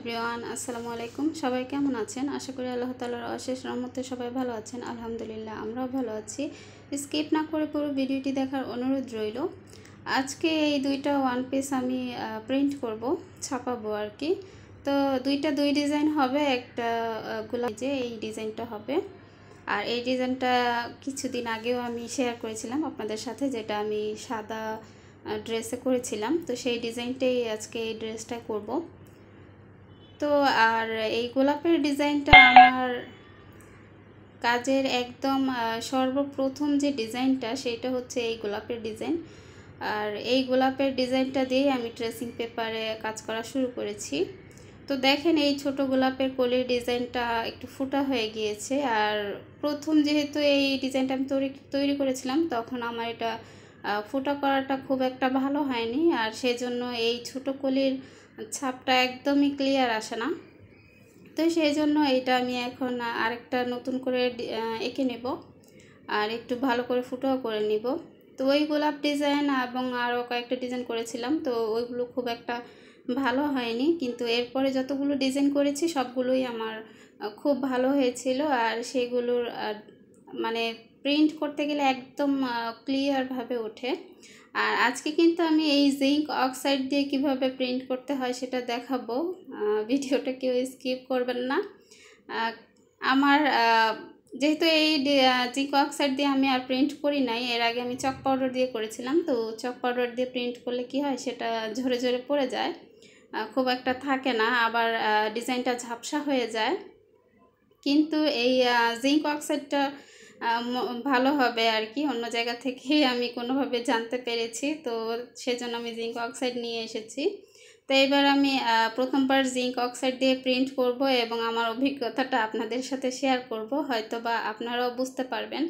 Everyone, আসসালামু আলাইকুম। সবাই কেমন আছেন? আশা করি আল্লাহ তাআলার অশেষ রহমতে সবাই ভালো আছেন। আলহামদুলিল্লাহ, আমরাও ভালো আছি। স্কিপ না করে পুরো ভিডিওটি দেখার অনুরোধ রইল। আজকে এই দুইটা ওয়ান পিস আমি প্রিন্ট করব, ছাপাবো আর কি। তো দুই ডিজাইন হবে। একটা গোলাপ, যে এই ডিজাইনটা হবে, আর এই ডিজাইনটা কিছুদিন আগেও আমি শেয়ার করেছিলাম আপনাদের সাথে, যেটা আমি সাদা ড্রেসে করেছিলাম। তো সেই ডিজাইনটাই আজকে এই ড্রেসটা করব। তো আর এই গোলাপের ডিজাইনটা আমার কাজের একদম সর্বপ্রথম যে ডিজাইনটা, সেটা হচ্ছে এই গোলাপের ডিজাইন। আর এই গোলাপের ডিজাইনটা দিয়েই আমি ট্রেসিং পেপারে কাজ করা শুরু করেছি। তো দেখেন, এই ছোট গোলাপের কলির ডিজাইনটা একটু ফুটা হয়ে গিয়েছে। আর প্রথম যেহেতু এই ডিজাইনটা আমি তৈরি করেছিলাম, তখন আমার এটা ফুটা করাটা খুব একটা ভালো হয়নি। আর সেজন্য এই ছোট কলির ছাপটা একদমই ক্লিয়ার আসে না। তো সেই জন্য এটা আমি এখন আরেকটা নতুন করে এঁকে নেব, আর একটু ভালো করে ফুটাও করে নিব। তো ওই গোলাপ ডিজাইন এবং আরও কয়েকটা ডিজাইন করেছিলাম, তো ওইগুলো খুব একটা ভালো হয়নি। কিন্তু এরপরে যতগুলো ডিজাইন করেছি সবগুলোই আমার খুব ভালো হয়েছিল। আর সেগুলোর মানে প্রিন্ট করতে গেলে একদম ক্লিয়ারভাবে ওঠে। আর আজকে কিন্তু আমি এই জিঙ্ক অক্সাইড দিয়ে কিভাবে প্রিন্ট করতে হয় সেটা দেখাবো। ভিডিওটা কেউ স্কিপ করবেন না। আমার যেহেতু এই জিঙ্ক অক্সাইড দিয়ে আমি আর প্রিন্ট করি নাই, এর আগে আমি চক পাউডার দিয়ে করেছিলাম। তো চক পাউডার দিয়ে প্রিন্ট করলে কি হয়, সেটা ঝরে ঝরে পড়ে যায়, খুব একটা থাকে না, আবার ডিজাইনটা ঝাপসা হয়ে যায়। কিন্তু এই জিঙ্ক অক্সাইডটা ভালো হবে আর কি, অন্য জায়গা থেকে আমি কোনোভাবে জানতে পেরেছি। তো সেজন্য আমি জিঙ্ক অক্সাইড নিয়ে এসেছি। তো এবার আমি প্রথমবার জিঙ্ক অক্সাইড দিয়ে প্রিন্ট করব এবং আমার অভিজ্ঞতাটা আপনাদের সাথে শেয়ার করব। হয়তো বা আপনারাও বুঝতে পারবেন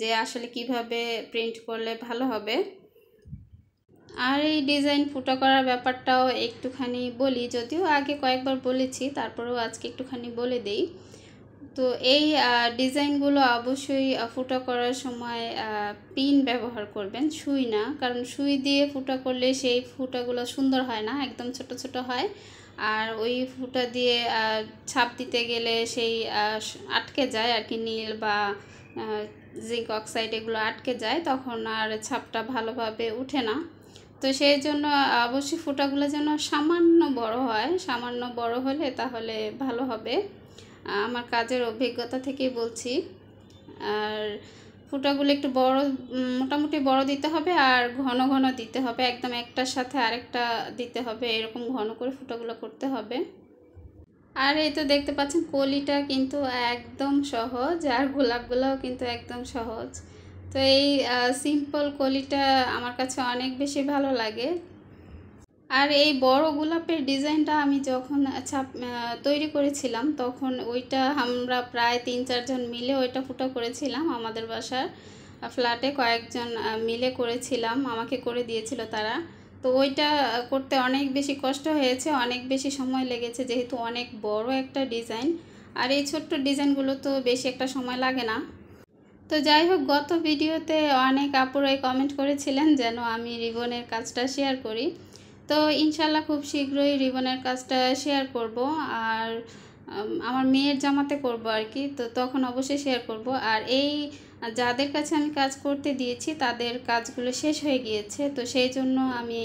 যে আসলে কিভাবে প্রিন্ট করলে ভালো হবে। আর এই ডিজাইন ফুটো করার ব্যাপারটাও একটুখানি বলি, যদিও আগে কয়েকবার বলেছি, তারপরেও আজকে একটুখানি বলে দেই। তো এই ডিজাইনগুলো অবশ্যই ফুটো করার সময় পিন ব্যবহার করবেন, সুই না। কারণ সুই দিয়ে ফুটো করলে সেই ফুটাগুলো সুন্দর হয় না, একদম ছোট ছোট হয়। আর ওই ফুটা দিয়ে ছাপ দিতে গেলে সেই আটকে যায় আর কি, নীল বা জিঙ্ক অক্সাইড এগুলো আটকে যায়, তখন আর ছাপটা ভালোভাবে উঠে না। তো সেই জন্য অবশ্যই ফুটাগুলো যেন সামান্য বড় হয়, সামান্য বড় হলে তাহলে ভালো হবে, আমার কাজের অভিজ্ঞতা থেকেই বলছি। আর ফুটাগুলো একটু বড়, মোটামুটি বড় দিতে হবে, আর ঘন ঘন দিতে হবে, একদম একটার সাথে আরেকটা দিতে হবে, এরকম ঘন করে ফুটাগুলো করতে হবে। আর এই তো দেখতে পাচ্ছেন, কলিটা কিন্তু একদম সহজ, আর গোলাপগুলোও কিন্তু একদম সহজ। তো এই সিম্পল কলিটা আমার কাছে অনেক বেশি ভালো লাগে। আর এই বড় গোলাপের ডিজাইনটা আমি যখন তৈরি করেছিলাম, তখন ওইটা আমরা প্রায় 3-4 জন মিলে ওইটা ফুটো করেছিলাম। আমাদের বাসার ফ্ল্যাটে কয়েকজন মিলে করেছিলাম, আমাকে করে দিয়েছিল তারা। তো ওইটা করতে অনেক বেশি কষ্ট হয়েছে, অনেক বেশি সময় লেগেছে, যেহেতু অনেক বড় একটা ডিজাইন। আর এই ছোট্ট ডিজাইনগুলো তো বেশি একটা সময় লাগে না। তো যাই হোক, গত ভিডিওতে অনেক আপুরাই কমেন্ট করেছিলেন যেন আমি রিবনের কাজটা শেয়ার করি। তো ইনশাল্লাহ খুব শীঘ্রই রিবনের কাজটা শেয়ার করব। আর আমার মেয়ের জামাতে করব আর কি, তো তখন অবশ্যই শেয়ার করব। আর এই যাদের কাছে আমি কাজ করতে দিয়েছি তাদের কাজগুলো শেষ হয়ে গিয়েছে, তো সেই জন্য আমি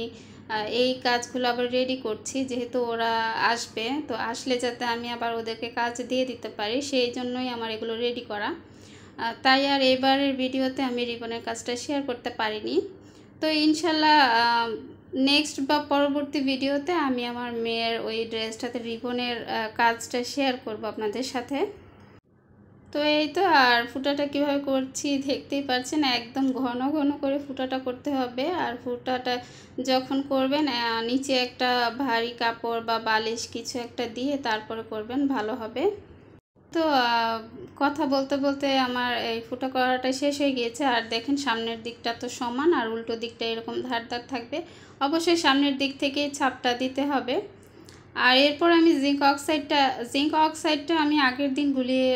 এই কাজগুলো আবার রেডি করছি, যেহেতু ওরা আসবে। তো আসলে যাতে আমি আবার ওদেরকে কাজ দিয়ে দিতে পারি, সেই জন্যই আমার এগুলো রেডি করা। তাই আর এবারের ভিডিওতে আমি রিবনের কাজটা শেয়ার করতে পারিনি। তো ইনশাল্লাহ নেক্সট বা পরবর্তী ভিডিওতে আমি আমার মেয়ের ওই ড্রেসটাতে রিবনের কাজটা শেয়ার করব আপনাদের সাথে। তো এই তো, আর ফুটাটা কীভাবে করছি দেখতেই পাচ্ছেন, একদম ঘন ঘন করে ফুটাটা করতে হবে। আর ফুটাটা যখন করবেন নিচে একটা ভারী কাপড় বা বালিশ কিছু একটা দিয়ে তারপরে করবেন, ভালো হবে। তো কথা বলতে বলতে আমার এই ফুটো করাটা শেষ হয়ে গিয়েছে। আর দেখেন, সামনের দিকটা তো সমান, আর উল্টো দিকটা এরকম ধার ধার থাকবে। অবশ্যই সামনের দিক থেকেই ছাপটা দিতে হবে। আর এরপর আমি জিঙ্ক অক্সাইডটা আমি আগের দিন গুলিয়ে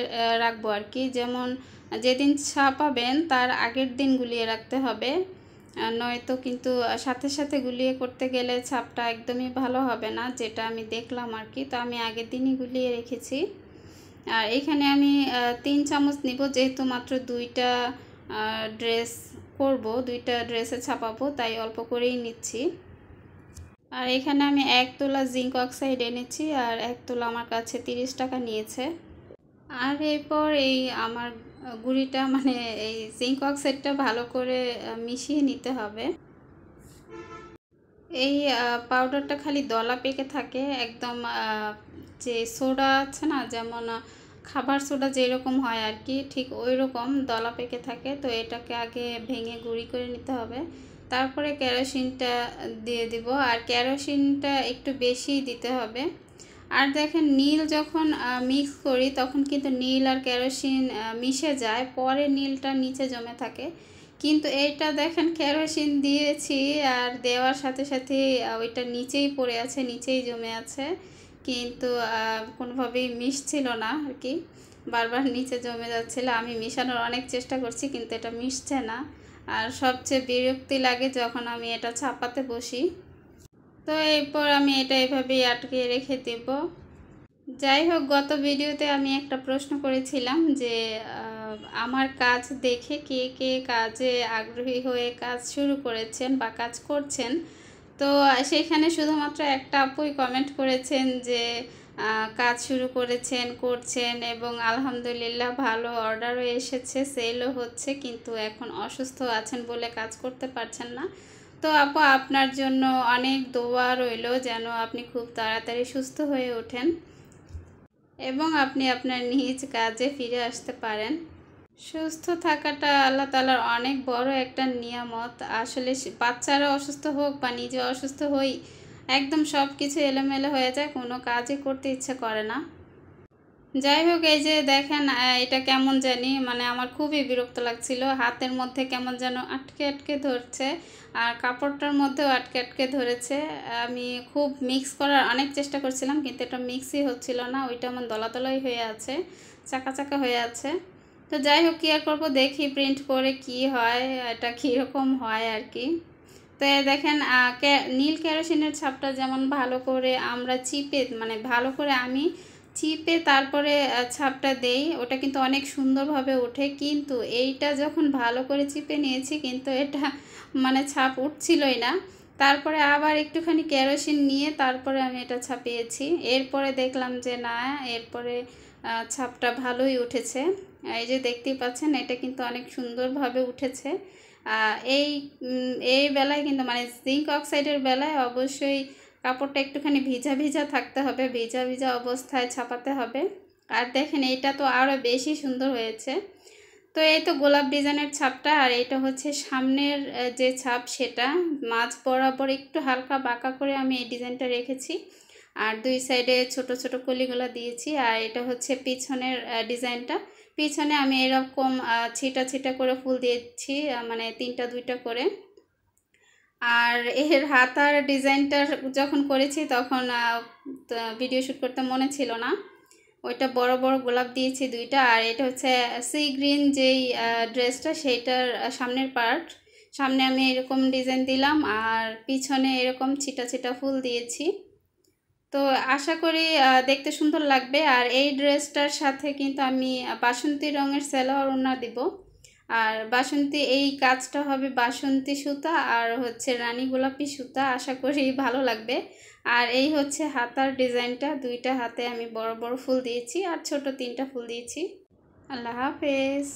রাখবো আর কি, যেমন যেদিন ছাপাবেন তার আগের দিন গুলিয়ে রাখতে হবে। নয়তো কিন্তু সাথে সাথে গুলিয়ে করতে গেলে ছাপটা একদমই ভালো হবে না, যেটা আমি দেখলাম আর কি। তো আমি আগের দিনই গুলিয়ে রেখেছি। আর এখানে আমি 3 চামচ নিব, যেহেতু মাত্র 2টা ড্রেস করব, 2টা ড্রেসে ছাপাবো, তাই অল্প করেই নিচ্ছি। আর এখানে আমি 1 তোলা জিঙ্ক অক্সাইড এনেছি, আর 1 তোলা আমার কাছে 30 টাকা নিয়েছে। আর এরপর এই আমার গুঁড়িটা মানে এই জিঙ্ক অক্সাইডটা ভালো করে মিশিয়ে নিতে হবে। এই পাউডারটা খালি দলা পেকে থাকে, একদম যে সোডা আছে না, যেমন খাবার সোডা যেরকম হয় আর কি, ঠিক ওই রকম দলা পেকে থাকে। তো এটাকে আগে ভেঙে গুঁড়ি করে নিতে হবে, তারপরে কেরোসিনটা দিয়ে দিব। আর কেরোসিনটা একটু বেশি দিতে হবে। আর দেখেন, নীল যখন মিক্স করি তখন কিন্তু নীল আর কেরোসিন মিশে যায়, পরে নীলটা নিচে জমে থাকে। কিন্তু এটা দেখেন, কেরোসিন দিয়েছি আর দেওয়ার সাথে সাথে ওইটা নিচেই পড়ে আছে, নিচেই জমে আছে, কিন্তু কোনোভাবেই মিশছিল না আর কি, বারবার নিচে জমে যাচ্ছিল। আমি মিশানোর অনেক চেষ্টা করছি, কিন্তু এটা মিশছে না। আর সবচেয়ে বিরক্তি লাগে যখন আমি এটা ছাপাতে বসি। তো এরপর আমি এটা এভাবেই আটকে রেখে দেব। যাই হোক, গত ভিডিওতে আমি একটা প্রশ্ন করেছিলাম যে আমার কাজ দেখে কে কে কাজে আগ্রহী হয়ে কাজ শুরু করেছেন বা কাজ করছেন। তো সেখানে শুধুমাত্র একটা আপুই কমেন্ট করেছেন যে কাজ শুরু করছেন এবং আলহামদুলিল্লাহ ভালো অর্ডারও এসেছে, সেলও হচ্ছে, কিন্তু এখন অসুস্থ আছেন বলে কাজ করতে পারছেন না। তো আপু, আপনার জন্য অনেক দোয়া রইল যেন আপনি খুব তাড়াতাড়ি সুস্থ হয়ে ওঠেন এবং আপনি আপনার নিজ কাজে ফিরে আসতে পারেন। সুস্থ থাকাটা আল্লাহ তাআলার অনেক বড় একটা নিয়ামত। আসলে বাচ্চারা অসুস্থ হোক বা নিজে অসুস্থ হই, একদম সব কিছু এলোমেলো হয়ে যায়, কোনো কাজই করতে ইচ্ছে করে না। যাই হোক, এই যে দেখেন, এটা কেমন জানি মানে আমার খুবই বিরক্ত লাগছিল, হাতের মধ্যে কেমন যেন আটকে আটকে ধরছে, আর কাপড়টার মধ্যেও আটকে আটকে ধরেছে। আমি খুব মিক্স করার অনেক চেষ্টা করছিলাম, কিন্তু এটা মিক্সই হচ্ছিল না, ওইটা আমার দলাতলাই হয়ে আছে, চাকা চাকা হয়ে আছে। তো যাই হোক, কী আর করবো, দেখি প্রিন্ট করে কি হয়, এটা কীরকম হয় আর কি। তো দেখেন, নীল কেরোসিনের ছাপটা যেমন ভালো করে আমরা চিপে, মানে ভালো করে আমি চিপে তারপরে ছাপটা দেই, ওটা কিন্তু অনেক সুন্দরভাবে ওঠে। কিন্তু এইটা যখন ভালো করে চিপে নিয়েছি, কিন্তু এটা মানে ছাপ উঠছিলই না। তারপরে আবার একটুখানি কেরোসিন নিয়ে তারপরে আমি এটা ছাপিয়েছি। এরপরে দেখলাম যে না, এরপরে ছাপটা ভালোই উঠেছে। এই যে দেখতেই পাচ্ছেন, এটা কিন্তু অনেক সুন্দরভাবে উঠেছে। এই এই বেলায় কিন্তু মানে জিঙ্ক অক্সাইডের বেলায় অবশ্যই কাপড়টা একটুখানি ভিজা ভিজা থাকতে হবে, ভিজা ভিজা অবস্থায় ছাপাতে হবে। আর দেখেন, এইটা তো আরও বেশি সুন্দর হয়েছে। তো এই তো গোলাপ ডিজাইনের ছাপটা, আর এটা হচ্ছে সামনের যে ছাপ, সেটা মাঝ বরাবর একটু হালকা বাঁকা করে আমি এই ডিজাইনটা রেখেছি, আর দুই সাইডে ছোট ছোট কলিগুলো দিয়েছি। আর এটা হচ্ছে পিছনের ডিজাইনটা, পিছনে আমি এরকম ছিটা ছিটা করে ফুল দিয়েছি, মানে 3টা 2টা করে। আর এর হাতার ডিজাইনটা যখন করেছি তখন ভিডিও শ্যুট করতে মনে ছিল না, ওইটা বড় বড় গোলাপ দিয়েছি 2টা। আর এটা হচ্ছে সি গ্রিন যেই ড্রেসটা, সেইটার সামনের পার্ট, সামনে আমি এরকম ডিজাইন দিলাম, আর পিছনে এরকম ছিটা ছিটা ফুল দিয়েছি। তো আশা করি দেখতে সুন্দর লাগবে। আর এই ড্রেসটার সাথে কিন্তু আমি বাসন্তী রঙের সালোয়ার ওড়না দিব। আর বাসন্তী, এই কাজটা হবে বাসন্তী সুতা আর হচ্ছে রানী গোলাপি সুতা, আশা করি ভালো লাগবে। আর এই হচ্ছে হাতার ডিজাইনটা, 2টা হাতে আমি বড় বড় ফুল দিয়েছি আর ছোট 3টা ফুল দিয়েছি। আল্লাহ হাফেজ।